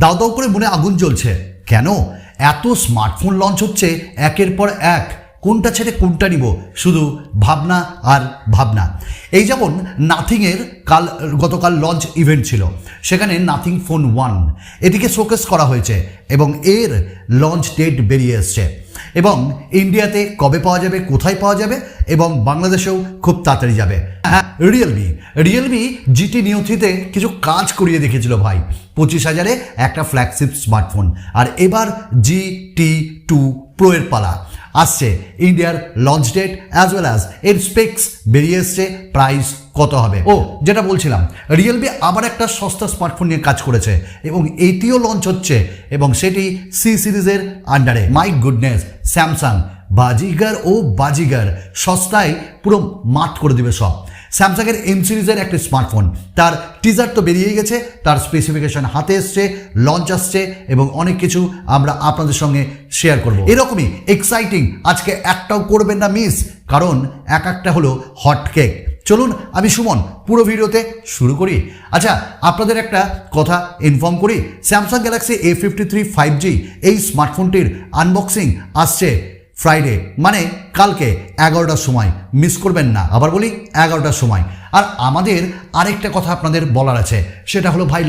দাও দাও করে মনে আগুন জ্বলছে। কেন এত স্মার্টফোন লঞ্চ হচ্ছে একের পর এক, কোনটা ছেড়ে কোনটা নিব, শুধু ভাবনা আর ভাবনা। এই যেমন নাথিংয়ের গতকাল লঞ্চ ইভেন্ট ছিল, সেখানে নাথিং ফোন 1 এটিকে শোকেস করা হয়েছে এবং এর লঞ্চ ডেট বেরিয়ে এসছে এবং ইন্ডিয়াতে কবে পাওয়া যাবে, কোথায় পাওয়া যাবে এবং বাংলাদেশেও খুব তাড়াতাড়ি যাবে। হ্যাঁ, রিয়েলমি জিটি নিউ 3-তে কিছু কাজ করিয়ে দেখেছিল ভাই। 25,000-এ একটা ফ্ল্যাগশিপ স্মার্টফোন, আর এবার GT2 Pro এর পালা আসছে। ইন্ডিয়ার launch date as well as এর স্পেক্স বেরিয়ে এসছে, প্রাইস কত হবে। ও যেটা বলছিলাম, রিয়েলমি আবার একটা সস্তা স্মার্টফোন নিয়ে কাজ করেছে এবং এটিও লঞ্চ হচ্ছে এবং সেটি সি সিরিজের আন্ডারে। মাই গুডনেস, স্যামসাং বাজিগার ও বাজিগার, সস্তায় পুরো মাত করে দিবে সব। স্যামসাংয়ের এম সিরিজের একটা স্মার্টফোন, তার টিজার তো বেরিয়ে গেছে, তার স্পেসিফিকেশন হাতে এসছে, লঞ্চ আসছে এবং অনেক কিছু আমরা আপনাদের সঙ্গে শেয়ার করব। এরকমই এক্সাইটিং আজকে একটাও করবেন না মিস, কারণ এক একটা হলো হট কেক। চলুন আমি সুমন পুরো ভিডিওতে শুরু করি। আচ্ছা, আপনাদের একটা কথা ইনফর্ম করি, স্যামসাং গ্যালাক্সি A53 5G এই স্মার্টফোনটির আনবক্সিং আসছে ফ্রাইডে, মানে কালকে 11টার সময়, মিস করবেন না। আবার বলি 11টার সময়। আর আমাদের আরেকটা কথা আপনাদের বলার আছে, সেটা হলো ভাই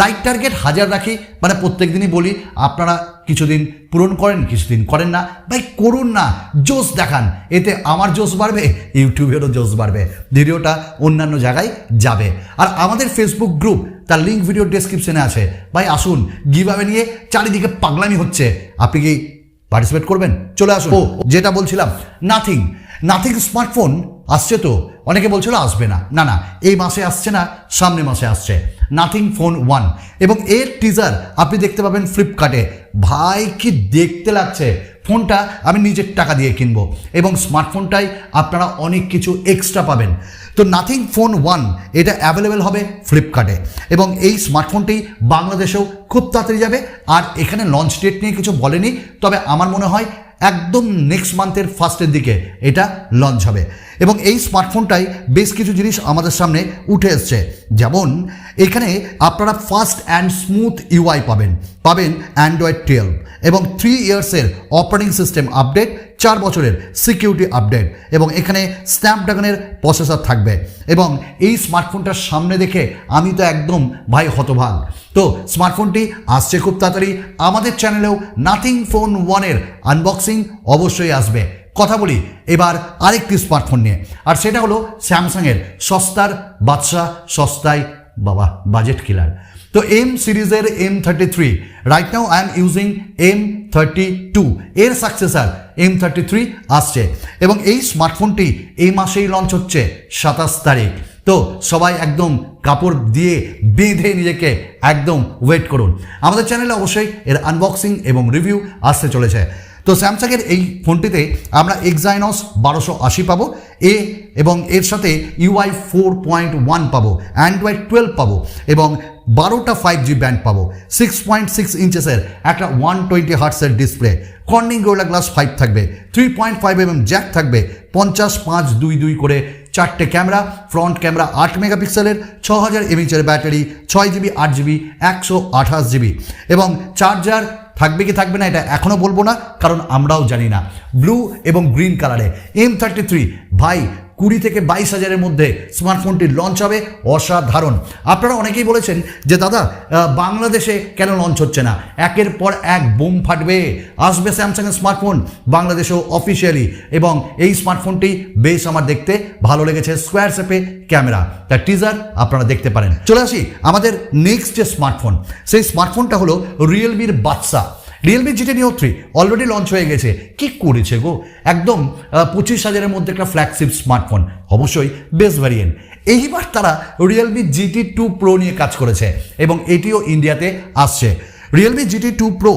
লাইক টার্গেট 1000 রাখি, মানে প্রত্যেক দিনই বলি, আপনারা কিছুদিন পূরণ করেন, কিছুদিন করেন না, ভাই করুন না, জোশ দেখান, এতে আমার জোশ বাড়বে, ইউটিউবেরও জোশ বাড়বে, ভিডিওটা অন্যান্য জায়গায় যাবে। আর আমাদের ফেসবুক গ্রুপ, তার লিঙ্ক ভিডিও ডেসক্রিপশনে আছে, ভাই আসুন, গিভঅ্যাওয়ে নিয়ে চারিদিকে পাগলামি হচ্ছে, আপনি কি পার্টিসিপেট করবেন? চলে আসুন। ও যেটা বলছিলাম, নাথিং স্মার্টফোন আসছে তো, অনেকে বলছিল আসবে না, না এই মাসে আসছে না, সামনে মাসে আসছে নাথিং ফোন 1 এবং এর টিজার আপনি দেখতে পাবেন ফ্লিপকার্টে। ভাই কি দেখতে লাগছে ফোনটা, আমি নিজের টাকা দিয়ে কিনবো এবং স্মার্টফোনটাই আপনারা অনেক কিছু এক্সট্রা পাবেন। তো নাথিং ফোন 1 এটা অ্যাভেলেবেল হবে ফ্লিপকার্টে এবং এই স্মার্টফোনটি বাংলাদেশেও খুব তাড়াতাড়ি যাবে। আর এখানে লঞ্চ ডেট নিয়ে কিছু বলেনি, তবে আমার মনে হয় একদম নেক্সট মান্থের ফার্স্টের দিকে এটা লঞ্চ হবে এবং এই স্মার্টফোনটাই বেশ কিছু জিনিস আমাদের সামনে উঠে এসছে। যেমন এখানে আপনারা ফাস্ট অ্যান্ড স্মুথ ইউআই পাবেন অ্যান্ড্রয়েড 12 এবং 3 ইয়ার্সের অপারেটিং সিস্টেম আপডেট, 4 বছরের সিকিউরিটি আপডেট এবং এখানে স্ন্যাপড্রাগনের প্রসেসর থাকবে। এবং এই স্মার্টফোনটার সামনে দেখে আমি তো একদম ভাই হতভাগ। তো স্মার্টফোনটি আসছে খুব তাড়াতাড়ি, আমাদের চ্যানেলেও নাথিং ফোন 1-এর আনবক্সিং অবশ্যই আসবে। কথা বলি এবার আরেকটি স্মার্টফোন নিয়ে, আর সেটা হলো স্যামসাংয়ের সস্তার বাদশা, সস্তায় বাবা বাজেট কিলার। তো এম সিরিজের M33, right now I am using M32, এর সাকসেসার M33 আসছে এবং এই স্মার্টফোনটি এই মাসেই লঞ্চ হচ্ছে 27 তারিখ। তো সবাই একদম কাপড় দিয়ে বেঁধে নিজেকে একদম ওয়েট করুন। আমাদের চ্যানেলে অবশ্যই এর আনবক্সিং এবং রিভিউ আসতে চলেছে। তো স্যামসাংয়ের এই ফোনটিতে আমরা এক্সাইনস 1280 পাবো এবং এর সাথে UI 4.1 পাবো, অ্যান্ড্রয়েড 12 পাবো এবং 12টা 5G ব্যান্ড পাবো, 6.6 ইঞ্চেসের একটা 120 হার্টসের ডিসপ্লে, কর্নিং গোরিলা গ্লাস 5 থাকবে, 3.5mm জ্যাক থাকবে, 50/5/2 করে 4টে ক্যামেরা, ফ্রন্ট ক্যামেরা 8 মেগাপিক্সেলের, 6000 mAh battery, 6GB 8GB 128GB এবং চার্জার থাকবে কি থাকবে না এটা এখনও বলবো না, কারণ আমরাও জানি না। ব্লু এবং গ্রিন কালারে M33, ভাই 20 থেকে 22,000-এর মধ্যে স্মার্টফোনটি লঞ্চ হবে, অসাধারণ। আপনারা অনেকেই বলেছেন যে দাদা বাংলাদেশে কেন লঞ্চ হচ্ছে না, একের পর এক বোম ফাটবে, আসবে স্যামসাংয়ের স্মার্টফোন বাংলাদেশেও অফিসিয়ালি এবং এই স্মার্টফোনটি বেশ আমার দেখতে ভালো লেগেছে, স্কোয়ার শেপে ক্যামেরা, তার টিজার আপনারা দেখতে পারেন। চলে আসি আমাদের নেক্সট যে স্মার্টফোন, সেই স্মার্টফোনটা হলো রিয়েলমির বাদশা, Realme GT Neo 3 already launch হয়ে গেছে। কি করেছে গো, একদম 25,000-এর মধ্যে একটা ফ্ল্যাগশিপ স্মার্টফোন, অবশ্যই বেস্ট ভ্যারিয়েন্ট। এইবার তারা Realme GT2 Pro নিয়ে কাজ করেছে এবং এটিও ইন্ডিয়াতে আসছে। Realme GT2 Pro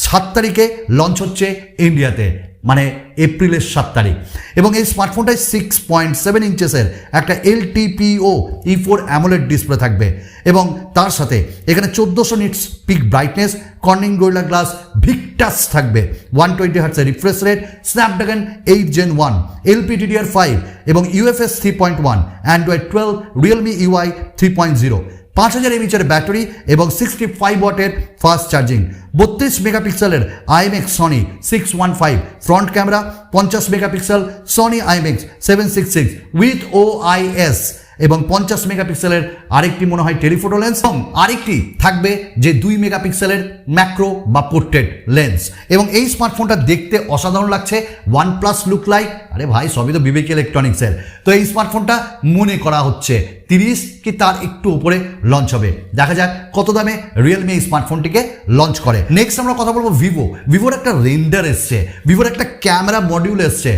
7 তারিখে লঞ্চ হচ্ছে ইন্ডিয়াতে, মানে এপ্রিলের 7 তারিখ এবং এই স্মার্টফোনটায় 6.7 ইঞ্চেসের একটা LTPO E4 অ্যামোলেড ডিসপ্লে থাকবে এবং তার সাথে এখানে 1400 nits peak brightness, Corning Gorilla Glass Victus থাকবে, 120 হার্টজের refresh rate, Snapdragon 8 Gen 1, LPDDR5 এবং UFS 3.1, Android 12, Realme UI 3.0, 5000 mAh battery এবং 65 ওয়াটের ফাস্ট চার্জিং। 32 মেগাপিক্সেলের IMX Sony 615 front camera, 50 megapixel Sony IMX 766 with OIS এবং 50 মেগাপিক্সেলের আরেকটি মনে হয় টেলিফোটো লেন্স এবং আরেকটি থাকবে যে 2 মেগাপিক্সেলের ম্যাক্রো বা পোর্ট্রেট লেন্স। এবং এই স্মার্টফোনটা দেখতে অসাধারণ লাগছে, OnePlus লুক লাইক, আরে ভাই সবই তো বিবেক ইলেকট্রনিক্সের। তো এই স্মার্টফোনটা মনে করা হচ্ছে 30 কি তার একটু উপরে লঞ্চ হবে। দেখা যাক কত দামে রিয়েলমি এই স্মার্টফোনটিকে লঞ্চ করে। নেক্সট আমরা কথা বলবো ভিভোর একটা রেন্ডার এসছে, ভিভোর একটা ক্যামেরা মডিউল এসছে।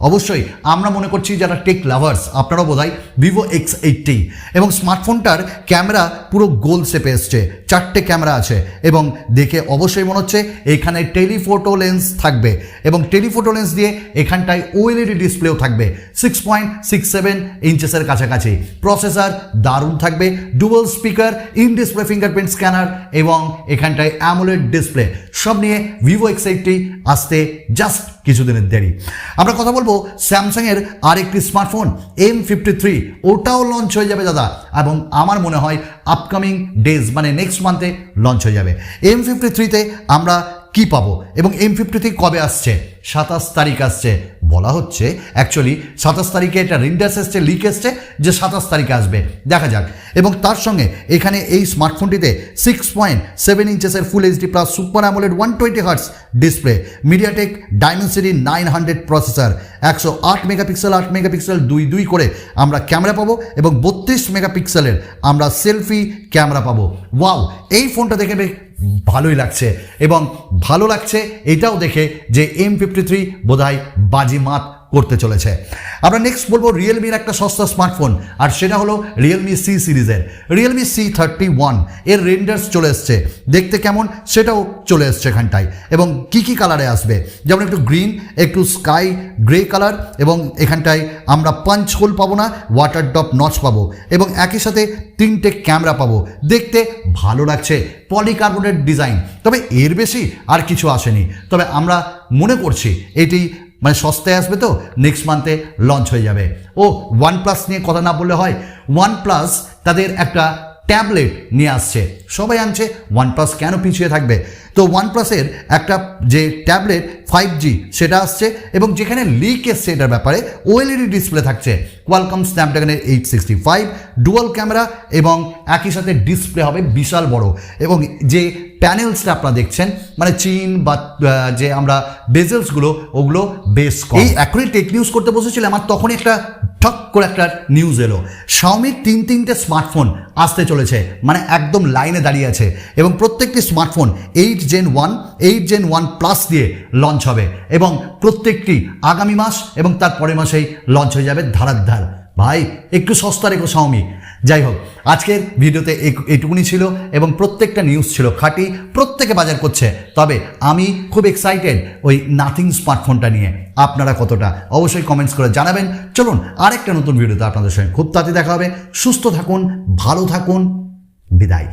অবশ্যই আমরা মনে করছি যারা টেক লাভার্স আপনারাও বোধহয় ভিভো X80 এবং স্মার্টফোনটার ক্যামেরা পুরো গোল শেপে এসছে, 4টে ক্যামেরা আছে এবং দেখে অবশ্যই মনে হচ্ছে এখানে টেলিফোটো লেন্স থাকবে এবং টেলিফোটো লেন্স দিয়ে এখানটায় OLED ডিসপ্লেও থাকবে 6.67 ইঞ্চেসের কাছাকাছি। প্রসেসর দারুণ থাকবে, dual speaker, in display fingerprint scanner এবং এখানটায় অ্যামোলেড ডিসপ্লে, সব নিয়ে ভিভো X80 আসতে জাস্ট কিছুদিনের দেরি। আমরা কথা বলবো স্যামসাংয়ের আরেকটি স্মার্টফোন M53, ওটাও লঞ্চ হয়ে যাবে দাদা, এবং আমার মনে হয় আপকামিং ডেজ মানে নেক্সট মান্থে লঞ্চ হয়ে যাবে। M53তে আমরা কি পাবো এবং M53 কবে আসছে? 27 তারিখ আসছে বলা হচ্ছে। অ্যাকচুয়ালি 27 তারিখে এটা রিন্ডার্স এসছে, লিক এসছে যে 27 তারিখে আসবে, দেখা যাক। এবং তার সঙ্গে এখানে এই স্মার্টফোনটিতে 6.7 ইঞ্চেসের full HD plus super AMOLED 120 hertz display, MediaTek Dimensity 900 processor, 108 megapixel 8 megapixel 2 করে আমরা ক্যামেরা পাবো এবং 32 মেগাপিক্সেলের আমরা সেলফি ক্যামেরা পাবো। ওয়াও, এই ফোনটা দেখে ভালোই লাগছে এবং ভালো লাগছে এটাও দেখে যে M53 বোধহয় বাজিমাত করতে চলেছে। আমরা নেক্সট বলবো রিয়েলমির একটা সস্তা স্মার্টফোন, আর সেটা হলো রিয়েলমি C সিরিজের রিয়েলমি C31 এর রেন্ডার্স চলে এসছে, দেখতে কেমন সেটাও চলে এসছে এখানটায়। এবং কি কি কালারে আসবে, যেমন একটু গ্রিন, একটু স্কাই গ্রে কালার, এবং এখানটায় আমরা পাঞ্চ হোল পাবো না, ওয়াটার ড্রপ নচ পাবো এবং একই সাথে 3টে ক্যামেরা পাবো। দেখতে ভালো লাগছে, পলিকার্বনেট ডিজাইন, তবে এর বেশি আর কিছু আসেনি। তবে আমরা মনে করছি এটি মানে সস্তায় আসবে, তো নেক্সট মান্থে লঞ্চ হয়ে যাবে। ও OnePlus নিয়ে কথা না বললে হয়, OnePlus তাদের একটা ট্যাবলেট নিয়ে আসছে, সবাই আনছে, OnePlus কেন পিছিয়ে থাকবে? তো OnePlus-এর একটা যে ট্যাবলেট 5G সেটা আসছে এবং যেখানে লিক এসছে এটার ব্যাপারে OLED ডিসপ্লে থাকছে, কোয়ালকম স্ন্যাপড্রাগনের 865, ডুয়াল ক্যামেরা এবং একই সাথে ডিসপ্লে হবে বিশাল বড়। এবং যে প্যানেলসটা আপনারা দেখছেন মানে চিন বা যে আমরা বেজেলসগুলো ওগুলো বেশ কম। এই এখনই টেক নিউজ করতে বসেছিলাম আর তখনই একটা ঠক করে একটা নিউজ এলো, Xiaomi 3টে স্মার্টফোন আসতে চলেছে, মানে একদম লাইনে দাঁড়িয়ে আছে এবং প্রত্যেকটি স্মার্টফোন 8 Gen 1, 8 Gen 1 Plus দিয়ে লঞ্চ হবে এবং প্রত্যেকটি আগামী মাস এবং তার পরের মাসেই লঞ্চ হয়ে যাবে ধারাধার। ভাই একটু সস্তা রেখো Xiaomi। যাই হোক, আজকের ভিডিওতে এইটুকুনি ছিল এবং প্রত্যেকটা নিউজ ছিল খাঁটি, প্রত্যেকে বাজার করছে। তবে আমি খুব এক্সাইটেড ওই নাথিং স্মার্টফোনটা নিয়ে। আপনারা কতটা অবশ্যই কমেন্টস করে জানাবেন। চলুন আরেকটা নতুন ভিডিওতে আপনাদের সঙ্গে খুব তাড়াতাড়ি দেখা হবে। সুস্থ থাকুন, ভালো থাকুন, বিদায়।